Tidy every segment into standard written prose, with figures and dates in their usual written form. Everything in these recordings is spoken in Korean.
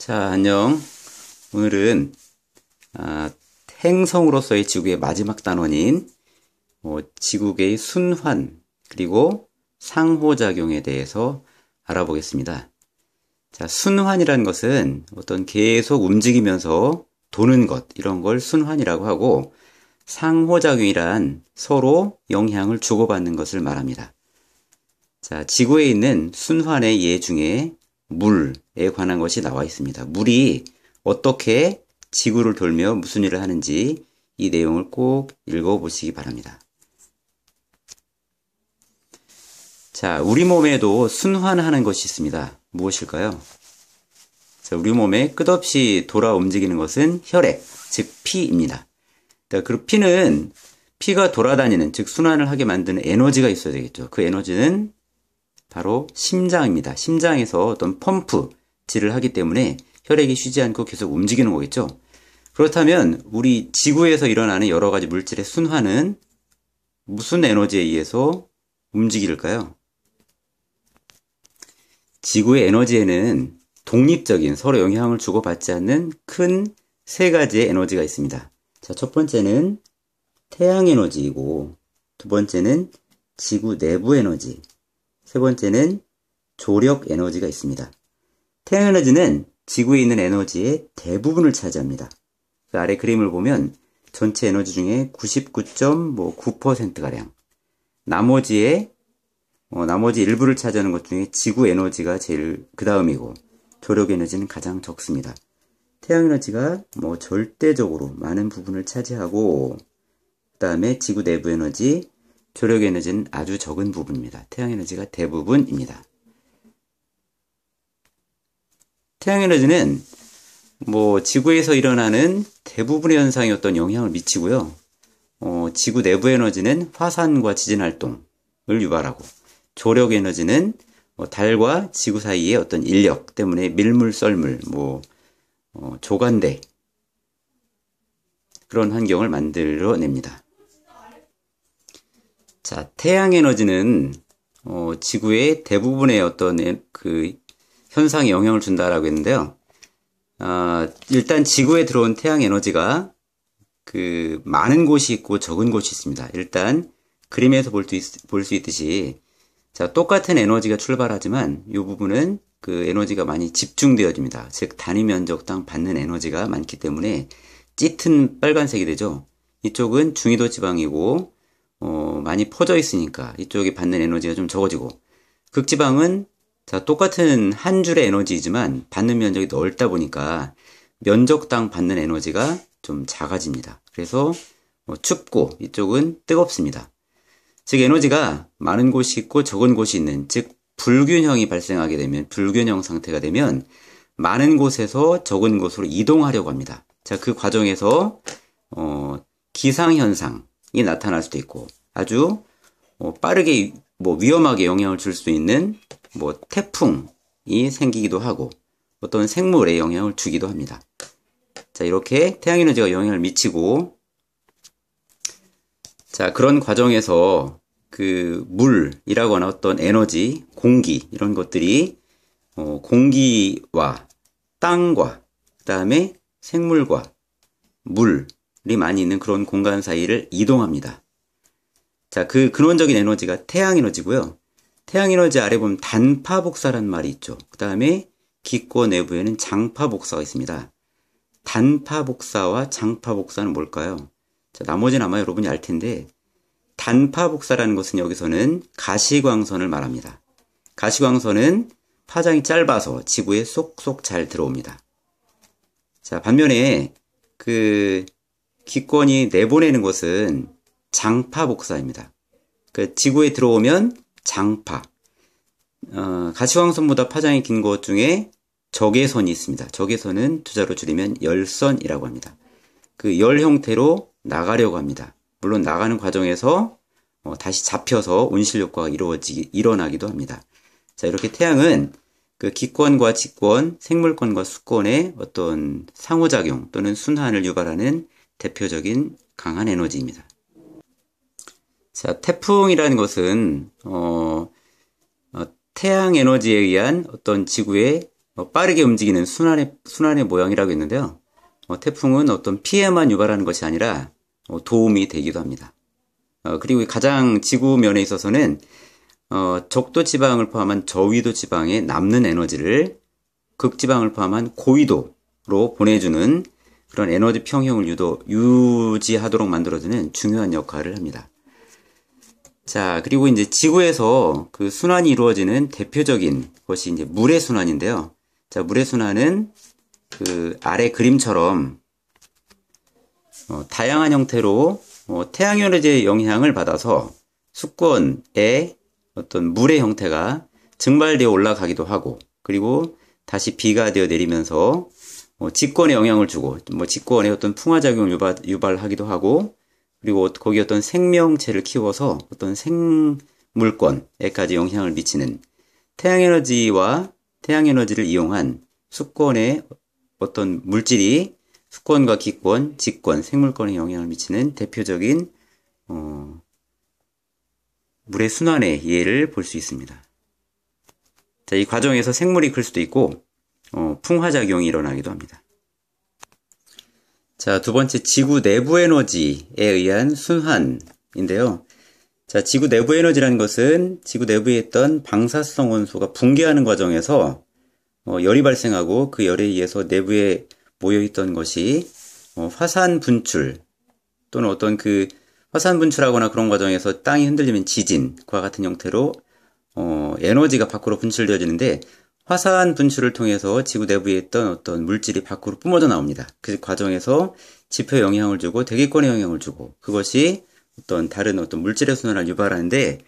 자, 안녕. 오늘은 행성으로서의 지구의 마지막 단원인 지구계의 순환 그리고 상호작용에 대해서 알아보겠습니다. 자, 순환이라는 것은 어떤 계속 움직이면서 도는 것, 이런 걸 순환이라고 하고, 상호작용이란 서로 영향을 주고받는 것을 말합니다. 자, 지구에 있는 순환의 예 중에 물에 관한 것이 나와 있습니다. 물이 어떻게 지구를 돌며 무슨 일을 하는지 이 내용을 꼭 읽어보시기 바랍니다. 자, 우리 몸에도 순환하는 것이 있습니다. 무엇일까요? 자, 우리 몸에 끝없이 돌아 움직이는 것은 혈액, 즉 피입니다. 그 피는 피가 돌아다니는, 즉 순환을 하게 만드는 에너지가 있어야 되겠죠. 그 에너지는 바로 심장입니다. 심장에서 어떤 펌프질을 하기 때문에 혈액이 쉬지 않고 계속 움직이는 거겠죠. 그렇다면 우리 지구에서 일어나는 여러 가지 물질의 순환은 무슨 에너지에 의해서 움직일까요? 지구의 에너지에는 독립적인, 서로 영향을 주고받지 않는 큰 세 가지의 에너지가 있습니다. 자, 첫 번째는 태양 에너지이고, 두 번째는 지구 내부 에너지, 세 번째는 조력 에너지가 있습니다. 태양 에너지는 지구에 있는 에너지의 대부분을 차지합니다. 그 아래 그림을 보면 전체 에너지 중에 99.9%가량, 나머지 일부를 차지하는 것 중에 지구 에너지가 제일 그 다음이고, 조력 에너지는 가장 적습니다. 태양 에너지가 절대적으로 많은 부분을 차지하고, 그 다음에 지구 내부 에너지, 조력 에너지는 아주 적은 부분입니다. 태양 에너지가 대부분입니다. 태양 에너지는 지구에서 일어나는 대부분의 현상에 어떤 영향을 미치고요. 지구 내부 에너지는 화산과 지진 활동을 유발하고, 조력 에너지는 달과 지구 사이의 어떤 인력 때문에 밀물, 썰물, 조간대, 그런 환경을 만들어냅니다. 자, 태양 에너지는 지구의 대부분의 어떤 그 현상에 영향을 준다라고 했는데요. 일단 지구에 들어온 태양 에너지가 그 많은 곳이 있고 적은 곳이 있습니다. 일단 그림에서 볼 수 있듯이, 자, 똑같은 에너지가 출발하지만 이 부분은 그 에너지가 많이 집중되어집니다. 즉 단위 면적당 받는 에너지가 많기 때문에 짙은 빨간색이 되죠. 이쪽은 중위도 지방이고 많이 퍼져 있으니까 이쪽이 받는 에너지가 좀 적어지고, 극지방은 자, 똑같은 한 줄의 에너지이지만 받는 면적이 넓다 보니까 면적당 받는 에너지가 좀 작아집니다. 그래서 춥고 이쪽은 뜨겁습니다. 즉 에너지가 많은 곳이 있고 적은 곳이 있는, 즉 불균형이 발생하게 되면, 불균형 상태가 되면 많은 곳에서 적은 곳으로 이동하려고 합니다. 자, 그 과정에서 기상현상이 나타날 수도 있고, 아주 빠르게 위험하게 영향을 줄 수 있는 태풍이 생기기도 하고, 어떤 생물에 영향을 주기도 합니다. 자, 이렇게 태양 에너지가 영향을 미치고, 자, 그런 과정에서 그 물이라거나 어떤 에너지, 공기, 이런 것들이 공기와 땅과 그 다음에 생물과 물이 많이 있는 그런 공간 사이를 이동합니다. 자, 그 근원적인 에너지가 태양 에너지고요. 태양 에너지 아래 보면 단파 복사라는 말이 있죠. 그 다음에 기권 내부에는 장파 복사가 있습니다. 단파 복사와 장파 복사는 뭘까요? 자, 나머지는 아마 여러분이 알 텐데, 단파 복사라는 것은 여기서는 가시광선을 말합니다. 가시광선은 파장이 짧아서 지구에 쏙쏙 잘 들어옵니다. 자, 반면에 그 기권이 내보내는 것은 장파 복사입니다. 그 지구에 들어오면 장파. 가시광선보다 파장이 긴 것 중에 적외선이 있습니다. 적외선은 두 자로 줄이면 열선이라고 합니다. 그 열 형태로 나가려고 합니다. 물론 나가는 과정에서 다시 잡혀서 온실 효과가 일어나기도 합니다. 자, 이렇게 태양은 그 기권과 직권, 생물권과 수권의 어떤 상호작용 또는 순환을 유발하는 대표적인 강한 에너지입니다. 자, 태풍이라는 것은 태양 에너지에 의한 어떤 지구의 빠르게 움직이는 순환의 모양이라고 했는데요. 태풍은 어떤 피해만 유발하는 것이 아니라 도움이 되기도 합니다. 그리고 가장 지구면에 있어서는 적도 지방을 포함한 저위도 지방에 남는 에너지를 극지방을 포함한 고위도로 보내주는 그런 에너지 평형을 유지하도록 만들어주는 중요한 역할을 합니다. 자, 그리고 이제 지구에서 그 순환이 이루어지는 대표적인 것이 이제 물의 순환인데요. 자, 물의 순환은 그 아래 그림처럼 다양한 형태로 태양에너지의 영향을 받아서 수권에 어떤 물의 형태가 증발되어 올라가기도 하고, 그리고 다시 비가 되어 내리면서 직권에 영향을 주고, 직권에 어떤 풍화작용을 유발하기도 하고, 그리고 거기 어떤 생명체를 키워서 어떤 생물권에까지 영향을 미치는 태양에너지를 이용한 수권의 어떤 물질이 수권과 기권, 직권, 생물권에 영향을 미치는 대표적인 물의 순환의 예를 볼 수 있습니다. 자, 이 과정에서 생물이 클 수도 있고 풍화작용이 일어나기도 합니다. 자, 두 번째, 지구 내부 에너지에 의한 순환인데요. 자, 지구 내부 에너지라는 것은 지구 내부에 있던 방사성 원소가 붕괴하는 과정에서 열이 발생하고 그 열에 의해서 내부에 모여있던 것이 화산 분출 또는 어떤 그 화산 분출하거나 그런 과정에서 땅이 흔들리면 지진과 같은 형태로 에너지가 밖으로 분출되어지는데, 화산 분출을 통해서 지구 내부에 있던 어떤 물질이 밖으로 뿜어져 나옵니다. 그 과정에서 지표에 영향을 주고 대기권에 영향을 주고, 그것이 다른 물질의 순환을 유발하는데,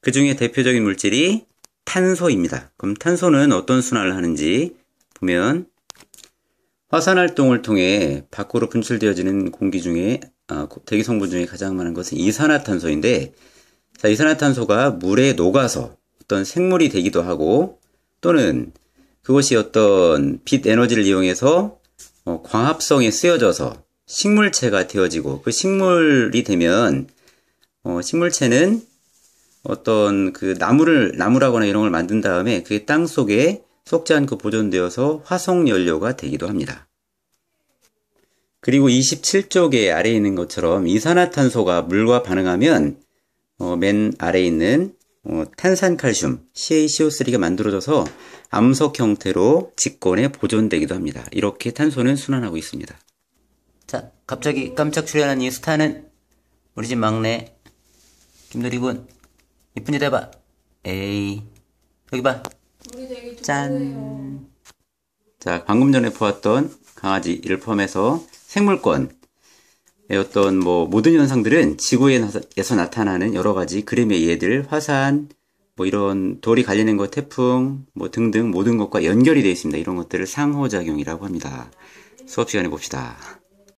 그 중에 대표적인 물질이 탄소입니다. 그럼 탄소는 어떤 순환을 하는지 보면, 화산 활동을 통해 밖으로 분출되어지는 공기 중에 대기 성분 중에 가장 많은 것은 이산화탄소인데, 자, 이산화탄소가 물에 녹아서 어떤 생물이 되기도 하고, 또는 그것이 어떤 빛 에너지를 이용해서 광합성에 쓰여져서 식물체가 되어지고, 그 식물이 되면 식물체는 어떤 그 나무라거나 이런 걸 만든 다음에 그게 땅 속에 썩지 않고 보존되어서 화석연료가 되기도 합니다. 그리고 27쪽에 아래에 있는 것처럼 이산화탄소가 물과 반응하면 맨 아래에 있는 탄산칼슘 CaCO3가 만들어져서 암석 형태로 직권에 보존되기도 합니다. 이렇게 탄소는 순환하고 있습니다. 자, 갑자기 깜짝 출연한 이 스타는 우리 집 막내 김누리군. 이쁜 짓 해봐. 에이, 여기 봐. 짠. 자, 방금 전에 보았던 강아지를 포함해서 생물권의 어떤 모든 현상들은 지구에서 나타나는 여러 가지 그림의 예들, 화산, 이런 돌이 갈리는 것, 태풍, 등등 모든 것과 연결이 되어 있습니다. 이런 것들을 상호작용이라고 합니다. 수업 시간에 봅시다.